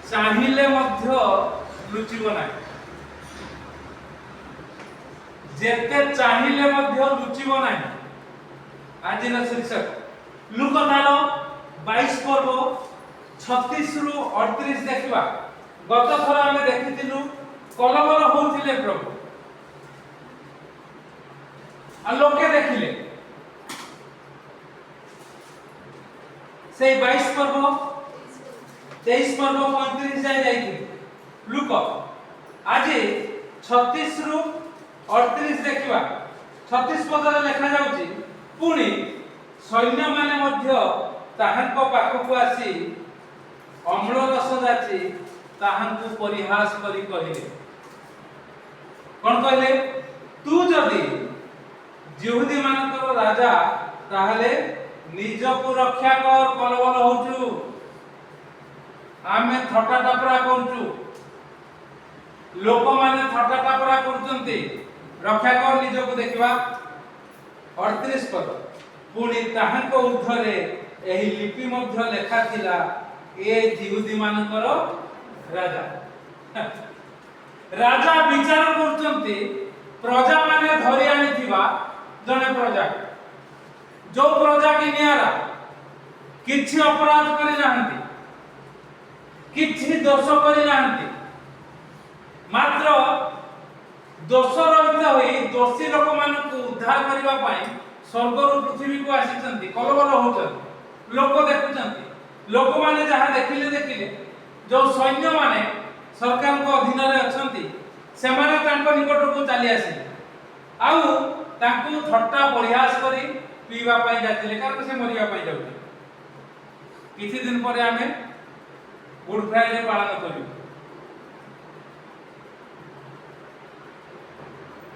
चाहिले मध्य लुचिब ना, जेते चाहिले मध्य लुचिब ना। आज शीर्षक लुकतार 22 पर्व 36 रु 38 देखा। गत थर आम देखी कलबल होते प्रभु आ लोके देखिले से 22 पर्व 23 पर्व 35 जाए जाइए लुक आज 36 रु 38 देखा। 36 पदरे लिखा जाउची पुणी सैन्य माने मध्य ताहांको पाखकु आसी अम्ल रस जाची ताहांको परिहास करी कहिले कोन कहले तू जदी यहूदी मानकर राजा ताहले निजको रक्षा कर कलबल होचु आमे थटा टापरा करचु लोक माने थटा टापरा करचंती रक्षा कर निजको देखिबा। 38 पद पुणी ताहांको ऊर्ध्वरे एही लिपि मध्य लेखा थिला ए यहूदी मानकर राजा राजा विचार करचंती प्रजा माने धरि आनिथिबा जने प्रजा जो प्रजा की नियारा किछि अपराध करि नाहंती किछि दोष करि नाहंती मात्र दोष रहित होई दोषी लोक मानकु उद्धार करिबा पई स्वर्गरु पृथ्वी को आसीचंती कलबल होचंती लोक देखुचंती लोक माने जहा देखिले जो सैन्य माने सरकार को अधीन रे अछंती सेमाने तांको निकट को चली आसिले आउ तांको थट्टा परिहास करी पीवा पई जातिले कारण से मरिया पई जाउते। किछि दिन परे आमे गुड फ्राइडे पालन करियो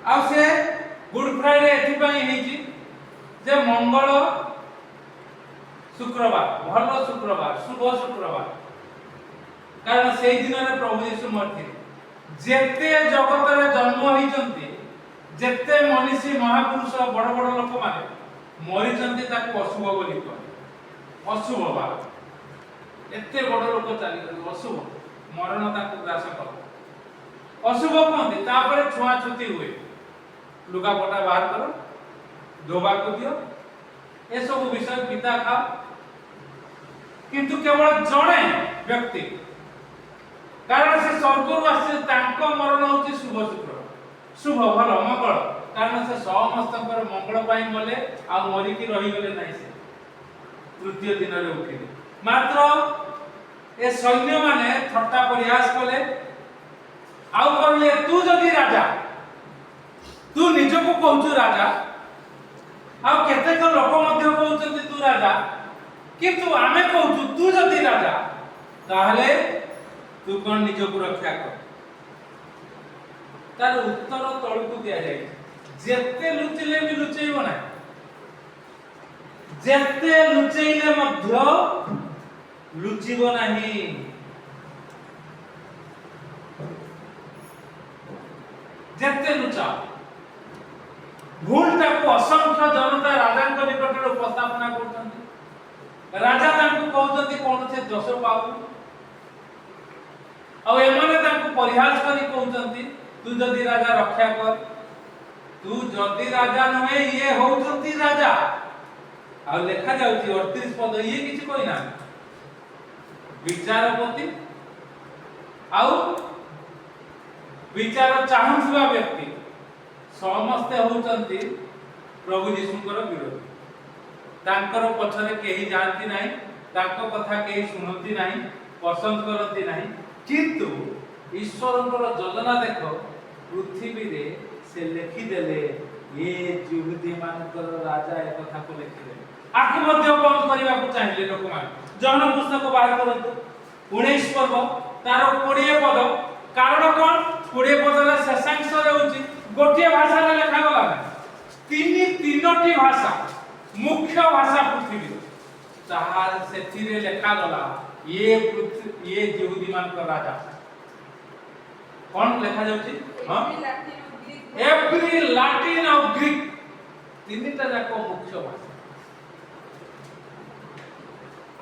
आ से गुड फ्राइडे एथि पई हेची जे मंगल शुक्रवार भलो शुक्रवार शुभ शुक्रवार कारण से दिन रे प्रभु यीशु मरथि जेते जगत रे जन्म होइचंती जेते मनीषी महापुरुष बड़ बड़ लोक माने मरिचंती ताको अशुभ बोली कह अशुभ बा एते बड़ लोक चली गले अशुभ मरण ताको ग्रास कर अशुभ कहते तापर छुआ छुती हुए लुगा पटा बाहर करो धोबा को दियो ए सब विषय पिता खा किंतु केवल जड़े व्यक्ति कारण से स्वर्गरु आसे तांको मरण होची शुभ शुक्र शुभ भलो मंगल कारण से समस्तकर मंगल पाई मले आ मरि की रही गले नाही से तृतीय दिन रे उठिले मात्र ए सैन्य माने थट्टा परिहास कले आउ कहले तू जदी राजा तू निजको कहू राजा आ केते को लोक मध्य कहउचंती तू राजा किंतु आमे कहू तू जदी राजा ताहले तू कोन निजको रक्षा कर तार उत्तर तळकु दिया जाय जेते लुचिले भी लुचैबो ना जेते लुचैले मध्य लुचिबो नाही जेते लुचा भूल ताको असंख्य जनता राजा को निकट रे उपस्थापना करछंती राजा ताको कहउचंती कोन से दोष पाऊ आ एमाने ताको परिहास करी कहउचंती तू जदी राजा रक्षा कर तू जदी राजा नहे ये होउचंती राजा आ लेखा जाउची 38 पद ये किछि कोइ ना विचारपति आउ विचार चाहुवा व्यक्ति समस्त होउचंती प्रभु यीशुकर विरोधी तांकर पछरे केही जानती नाही तांको कथा केही सुनती नाही पसंद करती नाही किंतु ईश्वरकर योजना देखो पृथ्वी रे से लिखि देले ये यहूदी मानकर राजा ए कथा को लिखि देले आकु मध्य बंद करिवा को चाहिले लोक मान जहन पुस्तक बाहर करंतु 19 पर्व तार 20 पद कारण कोन 20 पद रे शेषांश रे होची गोटिए भाषा रे लिखा गला तीनोटी भाषा मुख्य भाषा पृथ्वी ताहार सेथि रे लिखा गला ये यहूदी मानकर राजा कौन लिखा जाउची हां एवरी लैटिन और ग्रीक तीनटा जाको मुख्य भाषा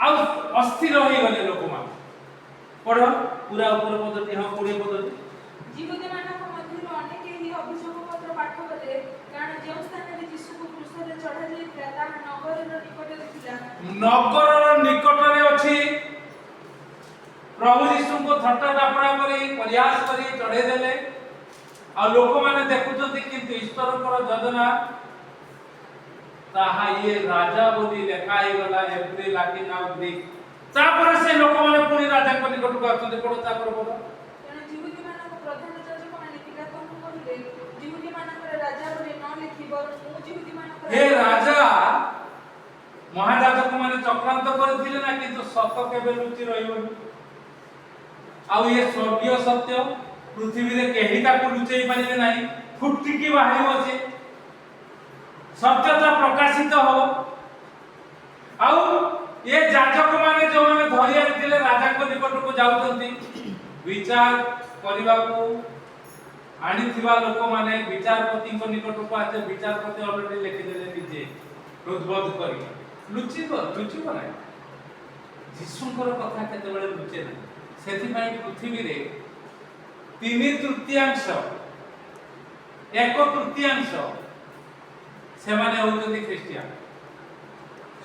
आ अस्थिर होई गले लोक मान पढ़ो पूरा ऊपर पद्धति हाँ 20 पद्धति जीवते मानक मध्यरु अनेक एही अभियोग पत्र पाठ कले कारण जे स्थान रे यीशु को क्रूस रे चढ़ा जायतिला ताहा नगर रो निकट रे थिला नगर रो निकट रे अछि प्रभु यीशु को थट्टा टापरा करी प्रयास करी चढ़े देले आ लोक माने देखुछथि किंतु ईश्वर को योजना ताहा ये राजा बोली लेखाई गला एप्रिल लाटिन आउ ग्रीक तापर से लोक माने पुनी राजा को निकट को आछते पड़ो तापर बोलो कारण जीवते मानक प्रधान याजक माने पिलातो को कहले जीवते मानक राजा बोली न लिखिब मु जीवते मानक हे राजा महाराजा को माने चक्रांत करथिले ना किंतु सत केबे लुचि रहिबो आउ ये स्वर्गीय सत्य पृथ्वी रे केही ताकू लुचेई पारिबे नाही फुटकी की बाहरी अछि सत्यता प्रकाशित हो आउ ये जाजक माने जो माने धरि आइतिले राजा को निकट को जाउतंती विचार करबा को आनी थिबा लोक माने विचारपति को निकट को आते विचारपति ऑलरेडी लिखि देले निजे रुद्बोध करी लुचिब ना यीशुଙ୍କର କଥା କେतेବେଳେ ଲୁଚେ ନାହିଁ ସେଥିପାଇଁ ପୃଥିବୀରେ 3/3 1/3 ସେମାନେ ହଉଛନ୍ତି ଖ୍ରୀଷ୍ଟିଆନ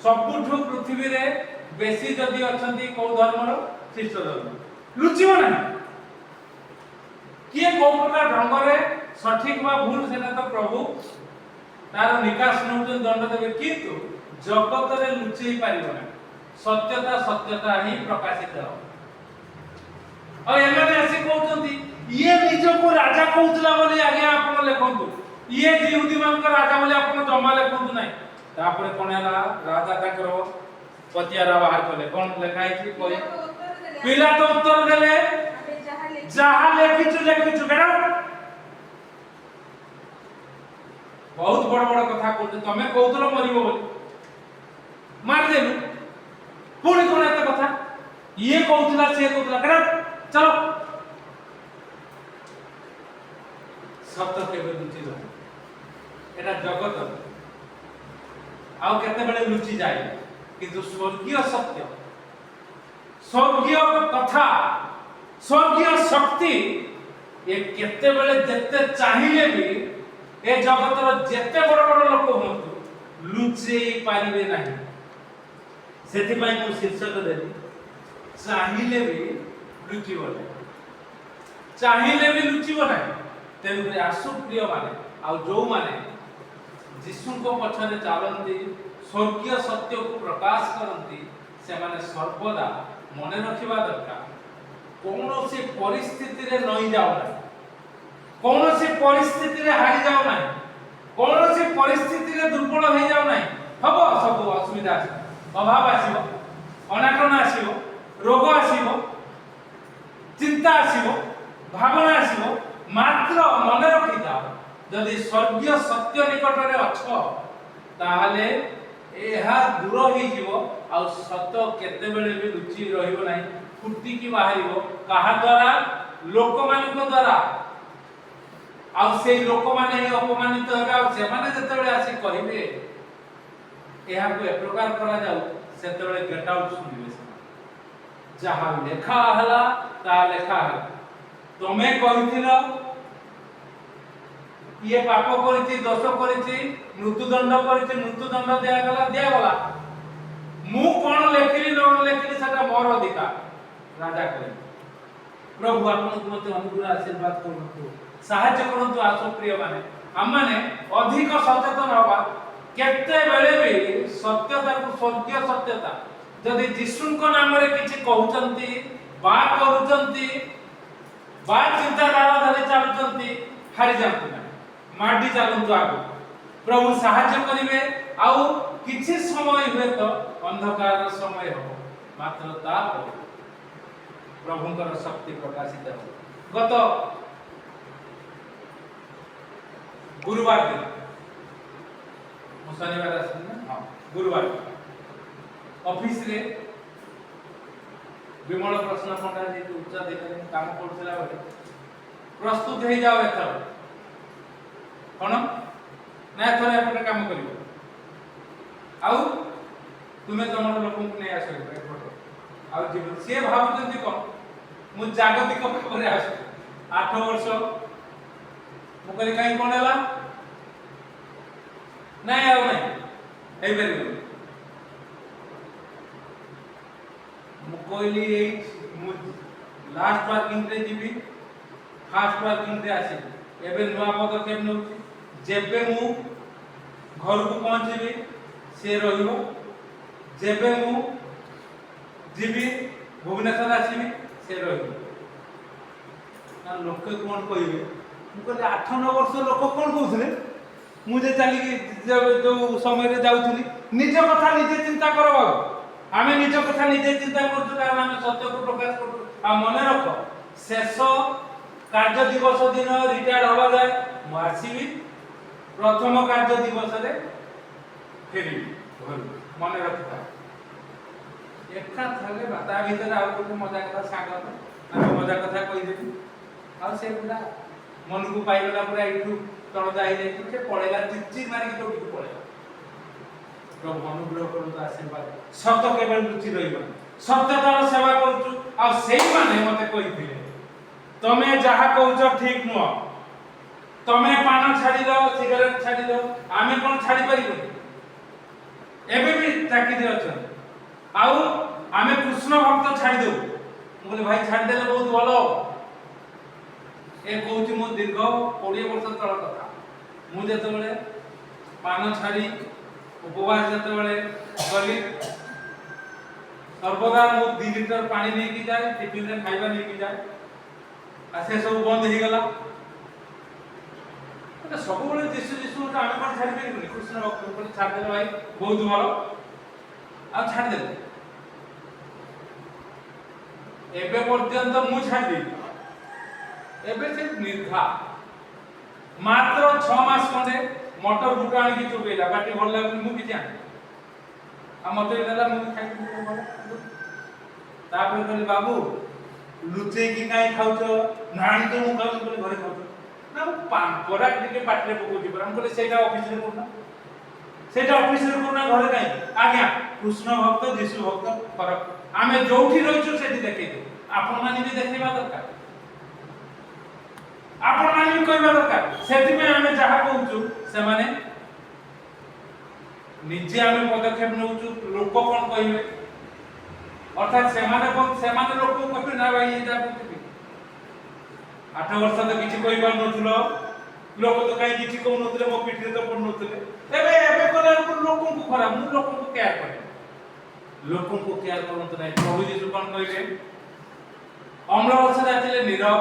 ସବୁଠୁ ପୃଥିବୀରେ ବେଶୀ ଯଦି ଅଛନ୍ତି କୋଉ ଧର୍ମର ଖ୍ରୀଷ୍ଟ ଧର୍ମ ଲୁଚିବ ନାହିଁ किए कोन प्रकार ढंगरे सठिक बा भूल सेना तो प्रभु तार निकास नउजन दंड देबे किंतु जगत रे लुचि पारिबो ना सत्यता ही प्रकाशित हो और एमाने आसी कहउतंती ये निजो को राजा कहउतला बोली आगे आपण लेखंतु ये यहूदी मान को राजा बोली आपण जमा लेखंतु नाही तापरे कोन हला राजा ताकर पतियारा बाहर कले कोन लेखाई छी कोई पिला तो उत्तर देले जहां लेखिछु बेटा बहुत बड़ बड़ कथा कहते तमे कहउतलो मरिबो बोली मार देलु पुणी कोन एते कथा ये कहउतला से कहउतला बेटा चलो सत्य केबे लुचि जाय एटा जगत आउ केते बेले लुचि जाय किंतु स्वर्गीय सत्य स्वर्गीय कथा स्वर्गीय शक्ति ये केते बेले जेते चाहिए भी ए जगत रो जेते बड़ बड़ लोक होंतु लुचि पारिबे नाही सेति पई मु शीर्षक देली चाहिए भी लुचिबो नाही चाहिए भी लुचिबो नाही तेनु आसु प्रिय माने आ जो माने यीशु को पछरे चालंती स्वर्गीय सत्य को प्रकाश करंती से माने सर्वदा मने रखिबा दरकार कौनसी परिस्थिति रे नहीं जाओ ना कौनसी परिस्थिति रे हारि जाओ ना कौनसी परिस्थिति रे दुर्बल हो जाओ ना हबो सब असुविधा अभाव आसीबो अनाटन आसीबो रोग आसीबो चिंता आसीबो भावना आसीबो मात्र मने रखि जाओ यदि स्वर्गीय सत्य निकट रे अछ ताहाले एहा दूर हो जीवो आ सत्य केते बेले भी रुचि रहिबो नाही फुटी की बाहरिबो कहा द्वारा लोक मानक द्वारा आ से लोक माने ही अपमानित हेबे आ से माने जते बेले आसी कहिबे एहा को एक प्रकार करा जाऊ सेते बेले गेट आउट सुनिबे जहा लेखा हला ता लेखा हला तमे कहिथिलो ये पाप करिछि दोष करिछि मृत्युदंड करिछि मृत्युदंड दिया गला मु कोन लेखिली न लेखिली सेटा मोर अधिकार राजा कहे प्रभु आपन को मते अनुग्रह आशीर्वाद करंतु सहाय्य करंतु आसो प्रिय माने हम माने अधिक सचेतन होबा केते बेले भी सत्यता को स्वर्गीय सत्यता जदि यीशु को नाम रे किछि कहउचंती बा करूचंती बा चिंताधारा धरि चालुचंती हारि जांतु ना माडी चालंतु आगो प्रभु सहाय्य करिवे आउ किछि समय हुए तो अंधकार समय हो मात्र ता प्रभुंकर शक्ति प्रकाशित हो गत गुरुवार दिन शनिवार हां गुरुवार ऑफिस रे विमल प्रश्न पंडा जी उच्च अधिकारी काम करथिला बेले प्रस्तुत हे जाओ एथर कोन ना एथर एपटे काम करिवो आउ तुमे तमर लोकन को नै आसो एपटे आउ जीवन से भाबुचंती कोन ମୁଁ ଜାଗତିକ ଭାବରେ ଆସୁ 8 ବର୍ଷ ମୁଁ କହିଲି କାଇଁ କଣ ହେଲା ନାଇଁ ଆଉ ନାଇଁ ହେଇପାରିବନି ମୁଁ କହିଲି ଏଇ ମୁଁ ଲାस्ट पार्किंग रे जीवी फास्ट पार्किंग रे आसी एबे नुआ पदक्षेप नउची जेबे मु घर को पहुंचीबी से रहिबो जेबे मु जीवी भुवनेश्वर आसीबी से रहिबो आ लोक कोन कहिबे मु कहले 8-9 वर्ष लोक कोन कहउथले मु जे चाली जो समय रे जाउथली निज कथा निजे चिंता करो बाबू आमे निज कथा निजे चिंता करछु कारण आमे सत्य को प्रकाश करछु आ मने रख शेष कार्य दिवस दिन रिटायर्ड हवा जाए मु आसीबी प्रथम कार्य दिवस रे फेरी घर मने रखता एका थाले बाता भीतर आ कोटे मजा कथा सागर ना मजा कथा कहि देबी आ से बुला मन को पाइला पूरा इठू तळ जाई जाई से पळेला चिच्ची मारी के टोटी पळेला प्रभु अनुग्रह करନ୍ତୁ आशीर्वाद सत्य केवल रुचि रहिबो सत्यतार सेवा करछु आ सेही माने मते कहिथिले तमे जहा कहउछ ठीक न तमे पान छाडी दो सिगरेट छाडी दो आमे कोन छाडी परिबो एबे भी चाकरी अछन आउ आमे कृष्ण भक्त छाडी दो बोले भाई छाडी देले बहुत भलो ए कहउछि मो दीर्घ 20 वर्ष तळ कथा मु जेते बेले पान छाडी उपवास जते बेले गली सर्वदा मु 2 लीटर पानी नै की जाय टिफिन रे खाइबा नै की जाय आ से सब बंद हो गेला तो सब बेले जिसु जिसु तो आमे कोन छाडी देबे कृष्ण भक्त को छाड दे भाई बहुत भलो आ छाड दे एबे पर्यंत मु छाडी एबे से निर्घा मात्र 6 मास खंडे मटर बुटा आनी की चुकेला बाटी भल लागु मु की जान आ मटर देला मु खाइ तापर कहली बाबू लुचे की काई खाउछ नानी तो मु खाउ बोले घरे खाउ ना परा के पाटरे पकोजी पर हम कहले सेटा ऑफिस रे कोना सेटा ऑफिस रे कोना घरे काई आज्ञा कृष्ण भक्त जिसु भक्त फरक आमे जोठी रहिछु सेठी देखै दे आपन माने भी देखैबा दरकार आपण माने कहबा दरकार सेठी में आमे जहा कहउछु से माने निजे आमे पदक्षेप नउछु लोक कोन कहिबे अर्थात सेमाने लोक को कहबे ना भाई एटा कहबे 8 वर्ष तो किछि कहि पार नथुलो लोक तो काई किछि कहउ नथुले मो पिठरे तो पड़ नथुले एबे कोला लोक को खरा मु लोक को केयर करे लोक को केयर करंत नै प्रभु यीशु कोन कहिबे अम्ल वर्ष जातिले नीरव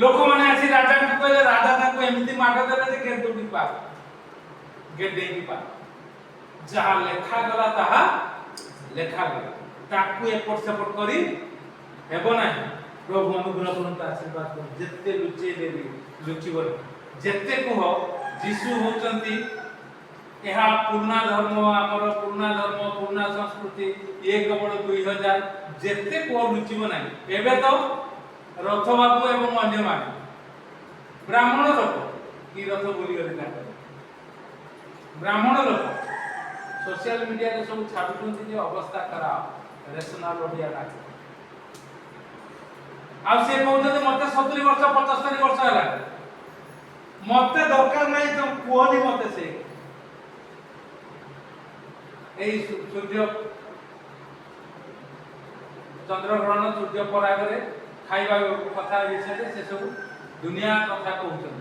लोक माने आसी राजा को कहले राजा ताको एमिति माग देले जे गेट दुडी पा गेट देई पा जहा लेखा गला ताहा लेखा गला ताकू एपट सेपट करी हेबो नाही प्रभु अनुग्रह करंत आशीर्वाद कर जत्ते लुचे देबी लुचिबर जत्ते कह जीसु होचंती एहा पूर्णा धर्म हमर पूर्णा धर्म पूर्णा संस्कृति ये केवल 2000 जत्ते को लुचिबो नाही एबे तो रथ बाबू एवं अन्य माने ब्राह्मण लोक की रथ बोली गले ना ब्राह्मण लोक सोशल मीडिया रे सब छाडुछंती जे अवस्था खराब रेशनल ओडिया ना आ से कहते मते 70 वर्ष 75 वर्ष होला मते दरकार नै तो कोनी मते से एई सूर्य चंद्र ग्रहण सूर्य परागरे खाइबा कथा विषय से सब दुनिया कथा कहउछन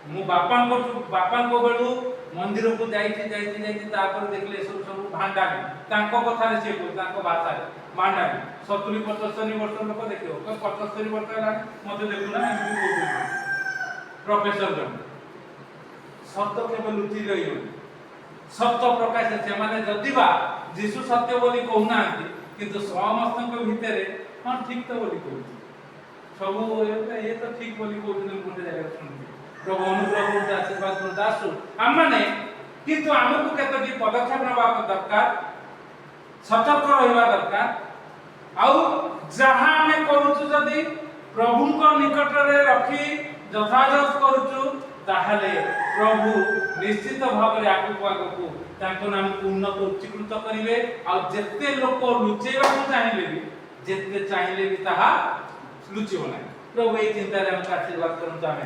मु बापा को बेलु मंदिर को जाई तापर देखले सब भांडानी तांको कथा रे से को तांको भाषा रे भांडानी 70 75 वर्ष लोक देखियो 75 वर्ष होला मते देखु ना एमपी कहउछन प्रोफेसर जन सत्य केवल लुचि रहियो सत्य प्रकाश से माने जदिबा जीसु सत्य बोली कहउना किंतु समस्त भितरे हां ठीक तो बोली कहउछ सब ये तो ठीक बोली कहउछ गोटे जगह सुनबी प्रभु अनुग्रह करता आशीर्वाद करता आसु आमने किंतु हमको केतोटी पदक्षेप नबा दरकार सतर्क रहबा दरकार आउ जहां हमें करूछु जदी प्रभु को निकट रे रखी यथायथ करूछु ताहले प्रभु निश्चित भाव रे आगु तांको नाम को उन्नत उच्चीकृत करिवे आ जत्ते लोक लुचेबा को चाहिबे ଯେତେ ଚାହିଁଲେ ବି ତାହା ଲୁଚିବ ନାହିଁ। ପ୍ରଭୁ ଏଇ ଚିନ୍ତାରେ ଆମକୁ ଆଶୀର୍ବାଦ କରନ୍ତୁ। ଆମେ